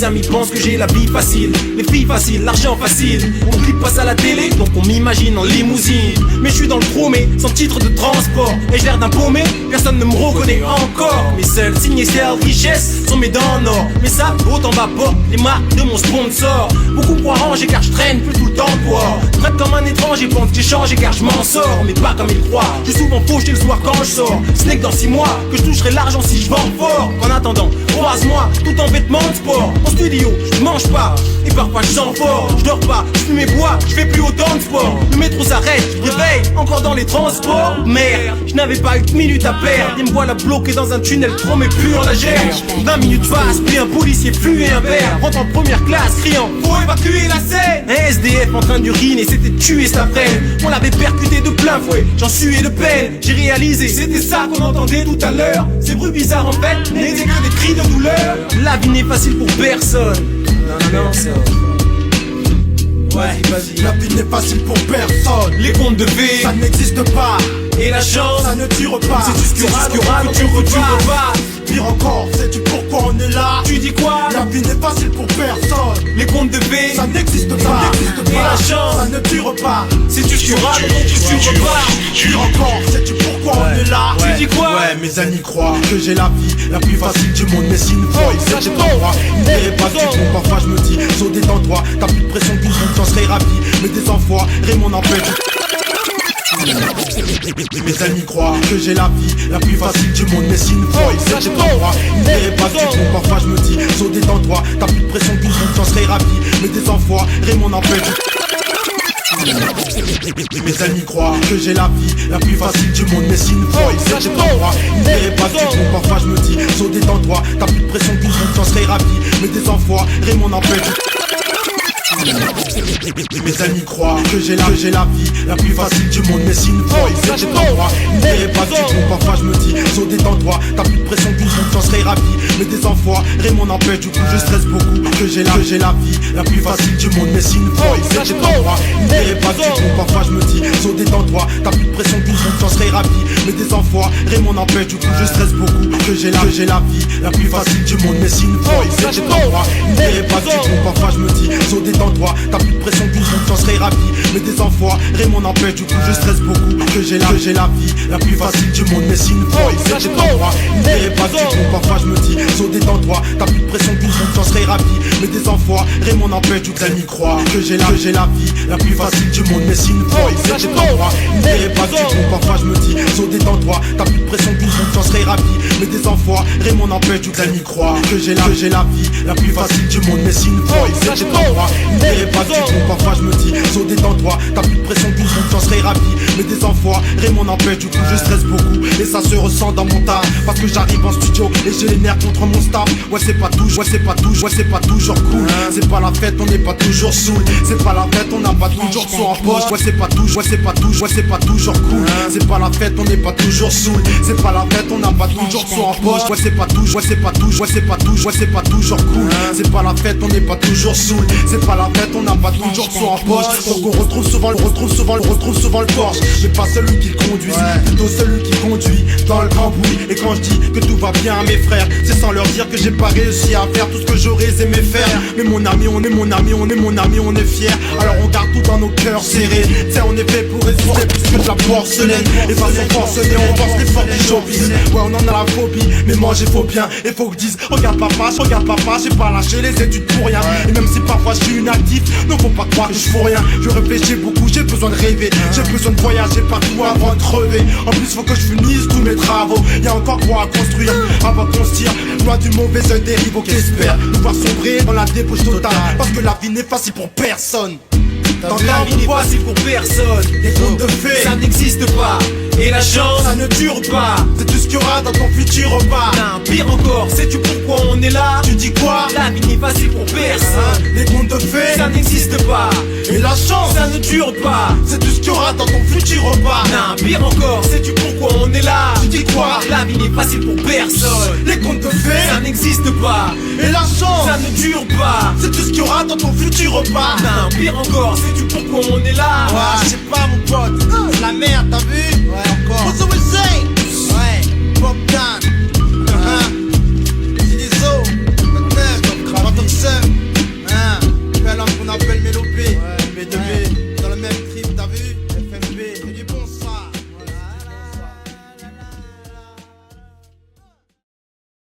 mes amis pensent que j'ai la vie facile. Les filles faciles, l'argent facile. On clip passe à la télé, donc on m'imagine en limousine. Mais je suis dans le trou, mais sans titre de transport. Et j'ai l'air d'un paumé, personne ne me reconnaît encore. Mes seuls signes et seules richesses sont mes dents en or. Mais ça, autant va pas les marques de mon sponsor. Beaucoup croient ranger car je traîne plus tout le temps quoi. Traite comme un étranger, pense que j'ai changé car je m'en sors. Mais pas comme ils croient, je suis souvent fauché le soir quand je sors. Ce n'est que dans 6 mois que je toucherai l'argent si je vends fort. En attendant, croise-moi tout en vêtements de sport. En studio, je mange pas et parfois je sens fort. Je dors pas, je fume mes bois, je fais plus autant de sport. Le métro s'arrête, je réveille encore dans les transports. Merde, je n'avais pas eu de minutes à perdre. Et me voilà bloqué dans un tunnel trop mais pur la gerge. 20 minutes passent, puis un policier fume et un verre. Rentre en première classe criant faut évacuer la scène. Un SDF en train d'uriner, c'était tué cet après. On l'avait percuté de plein fouet, j'en suais de peine. J'ai réalisé, c'était ça qu'on entendait tout à l'heure. Ces bruits bizarres en fait n'étaient que des cris de douleur. La vie n'est facile pour personne. Non, ça. Ouais, vas-y. La vie n'est facile pour personne. Les contes de fées, ça n'existe pas. Et la chance, ça ne dure pas. C'est tout ce qu'il y aura, tu repas. Pire encore, sais-tu pourquoi on est là? Tu dis quoi? La vie n'est facile pour personne. Les contes de fées, ça n'existe pas. Et la chance, ça ne dure pas. C'est tout ce qu'il y aura, tu repas. Pire encore, sais-tu pourquoi on est là? Tu dis quoi? Ouais, mes amis croient que j'ai la vie la plus facile du monde. Mais s'il me faut, ils cherchent pas moi. Ils verraient pas du bon. Parfois je me dis, saut détends-toi. T'as plus de pression qu'une femme, j'en serais ravi. Mais des enfoirés, Raymond en fait. Mes amis croient que j'ai la vie la plus facile du monde. Mais s'il me faut, ils cherchent pas moi. Ils verraient pas du bon. Parfois je me dis, saut détends-toi. T'as plus de pression qu'une femme, j'en serais ravi. Mais des enfoirés, Raymond en fait. Mes amis croient que j'ai la vie la plus facile du monde. Mais s'il me faut, ils cherchent pas moi. Ils verraient pas du bon. Parfois je me dis, saut détends-toi. T'as plus de pression qu'une femme, j'en serais ravi. Mais des enfoirés, Raymond en fait. Mes amis croient que j'ai la vie la plus facile du monde. Mais s'il me faut, ils cherchent pas moi. Ils verraient pas du bon. Parfois je me dis, saut détends-toi. T'as plus de pression qu'une femme, j'en serais ravi. Mais des enfoirés, Raymond en fait. Du coup je stresse beaucoup. Que j'ai la vie la plus facile du monde. Mais s'il me faut, ils cherchent pas moi. Ils verraient pas du bon. Parfois je me dis, saut détends-toi. T'as plus de pression qu'une femme, j'en serais ravi. Mais des enfoirés, Raymond en fait. Du coup je stresse beaucoup. Que j'ai la vie la plus facile du monde. Mais s'il me faut, ils cherchent pas moi. Ils verraient pas du bon. Parfois je me dis, saut détends-toi. T'as plus de pression qu'une femme, j'en serais ravi. Mais des enfoirés, Raymond en fait. Du coup je stresse beaucoup. Que j'ai la vie la plus facile du monde. Mais s'il me faut, ils cherchent pas moi. Ils verraient pas du bon. Parfois je me dis, saut détends-toi. T'as plus de pression qu'une femme, j'en serais ravi. Mais des enfoirés, Raymond en fait. Du coup amis croient que j'ai la vie la plus facile du monde. Mais s'il me faut, ils cherchent pas moi. Ils verraient pas du bon. Parfois je me dis, saut détends-toi. T'as plus de pression qu'une femme, j'en serais ravi. Mais des enfoirés, Raymond en fait. Du coup amis croient que j'ai la vie la plus facile du monde. Mais s'il me faut, ils cherchent pas moi. Ils verraient pas du bon. Parfois je me dis, saut détends-toi. T'as plus de pression qu'une femme, j'en serais ravi. Mais des enfoirés, Raymond en fait. Du coup je stresse beaucoup. Et ça se ressent dans mon taf. Parce que j'arrive en studio et j'ai les nerfs contre mon staff. Ouais c'est pas toujours cool. C'est pas la fête, on n'est pas toujours saoul. C'est pas la fête, on n'a pas toujours son en poche. Ouais c'est pas toujours cool. C'est pas la fête, on n'est pas toujours saoul. C'est pas la fête, on n'a pas toujours son en poche. Ouais c'est pas toujours cool. C'est pas la fête, on n'est pas toujours saoul. C'est pas la fête, on n'a pas toujours son en poche. Donc on retrouve souvent le Porsche. Mais pas celui qui conduit, plutôt celui qui conduit dans le cambouis. Et quand je dis que tout va bien à mes frères, c'est sans leur dire que j'ai pas réussi à faire tout ce que j'aurais aimé faire. Mais mon ami, on est fiers. Alors on garde tout dans nos cœurs serrés. T'sais on est fait pour résister plus que de la porcelaine. Et façon forcenée, on pense les forts du showbiz. Ouais on en a la phobie, mais manger faut bien. Et faut que je dise, regarde papa, j'ai pas lâché les études pour rien. Et même si parfois je suis inactif, non faut pas croire que je fous rien. Je réfléchis beaucoup, j'ai besoin de rêver. J'ai besoin de voyager partout avant de crever. En plus faut que je finisse tous mes travaux. Y'a encore quoi à construire avant qu'on se tire loin du mauvais œil des rivaux qui espèrent nous voir sombrer dans la débauche totale. Parce que la vie n'est facile pour personne. Dans la vie n'est facile pour personne. Les contes de fées, ça n'existe pas. Et la chance, ça ne dure pas. C'est tout ce qu'il y aura dans ton futur repas. Pire encore, sais-tu pourquoi on est là? Tu dis quoi? La vie n'est facile pour personne. Les contes de fées, ça n'existe pas. Et la chance, ça ne dure pas. C'est tout ce qu'il y aura dans ton futur repas. Pire encore, sais-tu pourquoi on est là? Tu dis quoi? La vie n'est facile pour personne. Les contes de fées, ça n'existe pas. Et la chance, ça ne dure pas. C'est tout ce qu'il y aura dans ton futur repas. Pire encore, sais-tu pourquoi on est là? Ouais, je sais pas mon pote, la merde, t'as vu? Ouais.